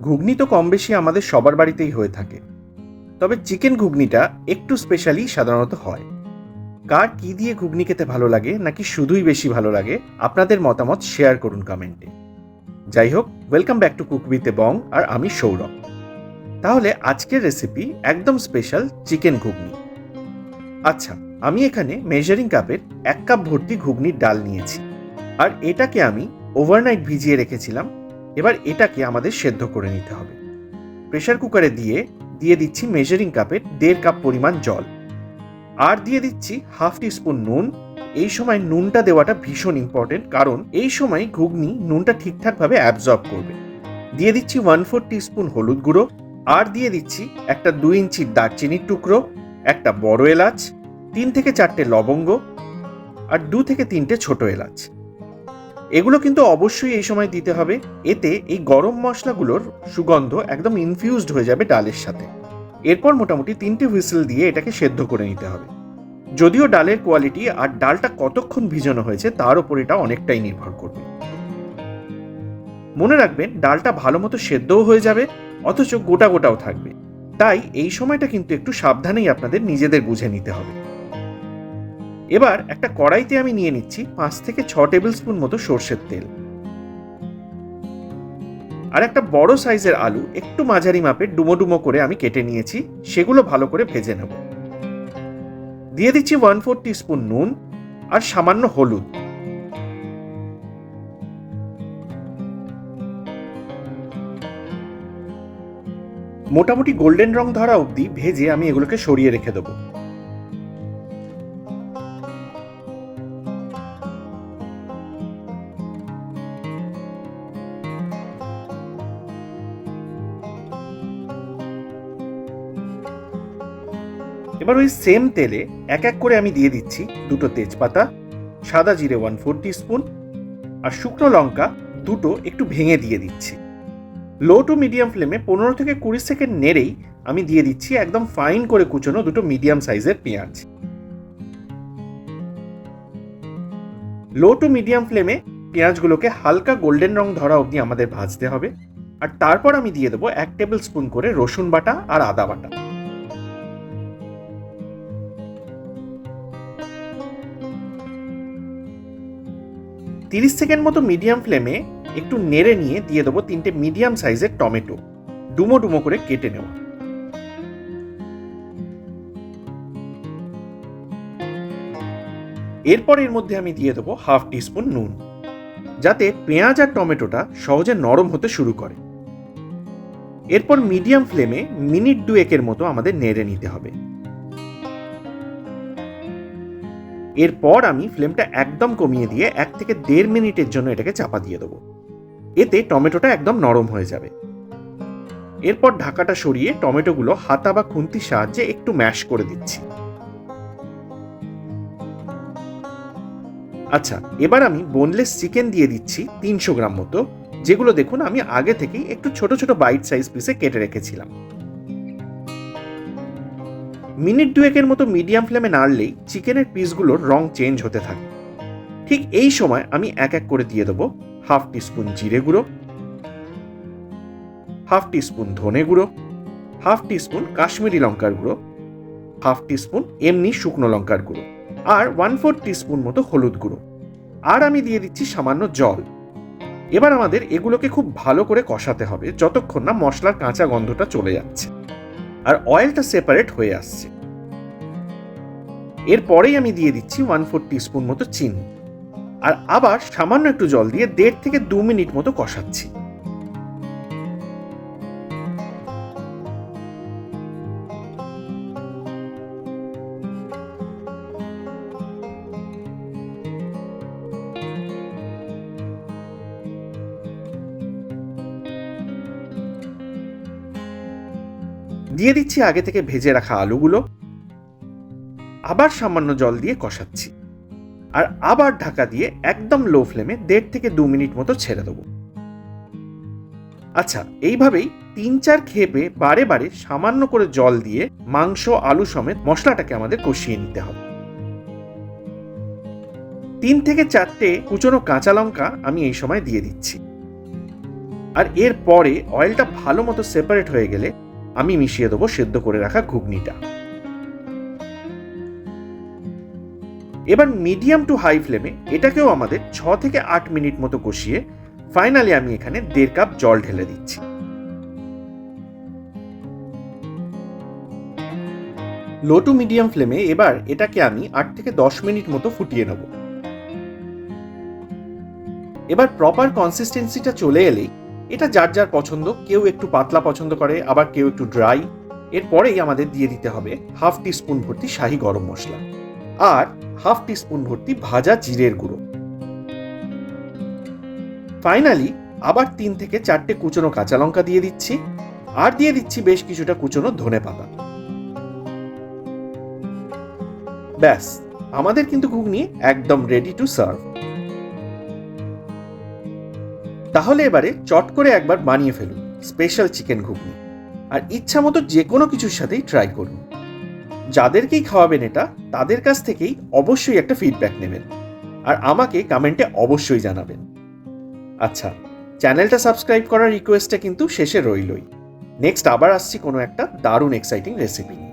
ঘুগনি তো কম বেশি আমাদের সবার বাড়িতেই হয়ে থাকে, তবে চিকেন ঘুগনিটা একটু স্পেশালি সাধারণত হয়। কার কি দিয়ে ঘুগনি খেতে ভালো লাগে নাকি শুধুই বেশি ভালো লাগে, আপনাদের মতামত শেয়ার করুন কমেন্টে। যাই হোক, welcome back to cook with a bong, আর আমি সৌরভ। তাহলে আজকের রেসিপি একদম স্পেশাল চিকেন ঘুগনি। আচ্ছা, আমি এখানে মেজারিং কাপের 1 কাপ ভর্তি ঘুগনির ডাল নিয়েছি, আর এটাকে আমি ওভারনাইট ভিজিয়ে রেখেছিলাম। এবার এটাকে আমাদের সেদ্ধ করে নিতে হবে। প্রেসার কুকারে দিয়ে দিচ্ছি মেজারিং কাপের 1.5 কাপ পরিমাণ জল, আর দিয়ে দিচ্ছি হাফ টিস্পুন নুন। এই সময় নুনটা দেওয়াটা ভীষণ ইম্পর্টেন্ট, কারণ এই সময় ঘুগনি নুনটা ঠিকঠাকভাবে অ্যাবজর্ব করবে। দিয়ে দিচ্ছি 1/4 টিস্পুন হলুদ গুঁড়ো, আর দিয়ে দিচ্ছি একটা 2 ইঞ্চির দারচিনির টুকরো, একটা বড় এলাচ, 3 থেকে 4টে লবঙ্গ, আর 2 থেকে 3টে ছোট এলাচ। এগুলো কিন্তু অবশ্যই এই সময় দিতে হবে, এতে এই গরম মশলাগুলোর সুগন্ধ একদম ইনফিউজড হয়ে যাবে ডালের সাথে। এরপর মোটামুটি 3টে হুইসেল দিয়ে এটাকে সেদ্ধ করে নিতে হবে। যদিও ডালের কোয়ালিটি আর ডালটা কতক্ষণ ভিজানো হয়েছে তার উপর এটা অনেকটাই নির্ভর করবে। মনে রাখবেন, ডালটা ভালো মতো সেদ্ধও হয়ে যাবে, অথচ গোটা গোটাও থাকবে। তাই এই সময়টা কিন্তু একটু সাবধানেই আপনাদের নিজেদের বুঝে নিতে হবে। এবার একটা কড়াইতে আমি নিয়ে নিচ্ছি 5 থেকে 6 টেবিল স্পুন মতো সর্ষের তেল, আর একটা বড় সাইজের আলু একটু মাঝারি মাপের ডুমো ডুমো করে আমি কেটে নিয়েছি, সেগুলো ভালো করে ভেজে নেব। দিয়ে দিচ্ছি 1/4 টিস্পুন নুন আর সামান্য হলুদ। মোটামুটি গোল্ডেন রং ধরা অবধি ভেজে আমি এগুলোকে সরিয়ে রেখে দেবো। এবার ওই সেম তেলে এক এক করে আমি দিয়ে দিচ্ছি 2টো তেজপাতা, সাদা জিরে 1/4 টিস্পুন, আর শুকনো লঙ্কা 2টো একটু ভেঙে দিয়ে দিচ্ছি। লো টু মিডিয়াম ফ্লেমে 15 থেকে 20 সেকেন্ড নেড়েই আমি দিয়ে দিচ্ছি একদম ফাইন করে কুচোনো 2টো মিডিয়াম সাইজের পেঁয়াজ। লো টু মিডিয়াম ফ্লেমে পেঁয়াজগুলোকে হালকা গোল্ডেন রং ধরা অবধি আমাদের ভাজতে হবে, আর তারপর আমি দিয়ে দেবো 1 টেবিল স্পুন করে রসুন বাটা আর আদা বাটা। তিরিশ সেকেন্ড মতো মিডিয়াম ফ্লেমে একটু নেড়ে নিয়ে দিয়ে দেবো 3টে মিডিয়াম সাইজের টমেটো, ডুমো ডুমো করে কেটে নেওয়া। এরপর এর মধ্যে আমি দিয়ে দেবো হাফ টিস্পুন নুন, যাতে পেঁয়াজ আর টমেটোটা সহজে নরম হতে শুরু করে। এরপর মিডিয়াম ফ্লেমে মিনিট 2 মতো আমাদের নেড়ে নিতে হবে। এরপর আমি ফ্লেমটা একদম কমিয়ে দিয়ে 1 থেকে 1.5 মিনিটের জন্য এটাকে চাপা দিয়ে দেবো, এতে টমেটোটা একদম নরম হয়ে যাবে। এরপর ঢাকাটা সরিয়ে টমেটোগুলো হাতা বা খুন্তির সাহায্যে একটু ম্যাশ করে দিচ্ছি। আচ্ছা, এবার আমি বোনলেস চিকেন দিয়ে দিচ্ছি 300 গ্রাম মতো, যেগুলো দেখুন আমি আগে থেকেই একটু ছোট ছোট বাইট সাইজ পিসে কেটে রেখেছিলাম। মিনিট 2 মতো মিডিয়াম ফ্লেমে নাড়লেই চিকেনের পিসগুলোর রং চেঞ্জ হতে থাকে। ঠিক এই সময় আমি এক এক করে দিয়ে দেবো হাফ টিস্পুন জিরে গুঁড়ো, হাফ টিস্পুন ধনে গুঁড়ো, হাফ টিস্পুন কাশ্মীরি লঙ্কার গুঁড়ো, হাফ টিস্পুন এমনি শুকনো লঙ্কার গুঁড়ো, আর 1/4 টিস্পুন মতো হলুদ গুঁড়ো, আর আমি দিয়ে দিচ্ছি সামান্য জল। এবার আমাদের এগুলোকে খুব ভালো করে কষাতে হবে যতক্ষণ না মশলার কাঁচা গন্ধটা চলে যাচ্ছে আর অয়েলটা সেপারেট হয়ে আসছে। এরপরেই আমি দিয়ে দিচ্ছি 1/4 টিস্পুন মতো চিনি, আর আবার সামান্য একটু জল দিয়ে 1.5 থেকে 2 মিনিট মতো কষাচ্ছি। দিয়ে দিচ্ছি আগে থেকে ভেজে রাখা আলুগুলো, আবার সামান্য জল দিয়ে কষাচ্ছি, আর আবার ঢাকা দিয়ে একদম লো ফ্লেমে 1.5 থেকে 2 মিনিট মতো ছেড়ে দেবো। আচ্ছা, এইভাবেই 3-4 খেপে বারে বারে সামান্য করে জল দিয়ে মাংস আলু সমেত মশলাটাকে আমাদের কষিয়ে নিতে হবে। 3 থেকে 4টে কুচনো কাঁচা লঙ্কা আমি এই সময় দিয়ে দিচ্ছি। আর এরপরে অয়েলটা ভালো মতো সেপারেট হয়ে গেলে আমি মিশিয়ে দেবো সেদ্ধ করে রাখা ঘুগনিটা। এবার মিডিয়াম টু হাই ফ্লেমে এটাকেও আমাদের 6 থেকে 8 মিনিট মতো কষিয়ে ফাইনালি আমি এখানে 1.5 কাপ জল ঢেলে দিচ্ছি। লো টু মিডিয়াম ফ্লেমে এবার এটাকে আমি 8 থেকে 10 মিনিট মতো ফুটিয়ে নেব। এবার প্রপার কনসিস্টেন্সিটা চলে এলেই এটা যার যার পছন্দ, কেউ একটু পাতলা পছন্দ করে, আবার কেউ একটু ড্রাই। এরপরেই আমাদের দিয়ে দিতে হবে হাফ টিস্পুন ভর্তি শাহি গরম মশলা আর হাফ টিস্পুন ভর্তি ভাজা জিরের গুঁড়ো। ফাইনালি আবার 3 থেকে 4টে কুচনো কাঁচা লঙ্কা দিয়ে দিচ্ছি আর দিয়ে দিচ্ছি বেশ কিছুটা কুচনো ধনেপাতা। ব্যাস, আমাদের কিন্তু ঘুগনি একদম রেডি টু সার্ভ। তাহলে এবারে চট করে একবার বানিয়ে ফেলুন স্পেশাল চিকেন ঘুগনি, আর ইচ্ছা মতো যে কোনো কিছুর সাথেই ট্রাই করুন। যাদেরকেই খাওয়াবেন এটা তাদের কাছ থেকেই অবশ্যই একটা ফিডব্যাক নেবেন আর আমাকে কমেন্টে অবশ্যই জানাবেন। আচ্ছা, চ্যানেলটা সাবস্ক্রাইব করার রিকোয়েস্টটা কিন্তু শেষে রইলই। নেক্সট আবার আসছি কোনো একটা দারুণ এক্সাইটিং রেসিপি নিয়ে।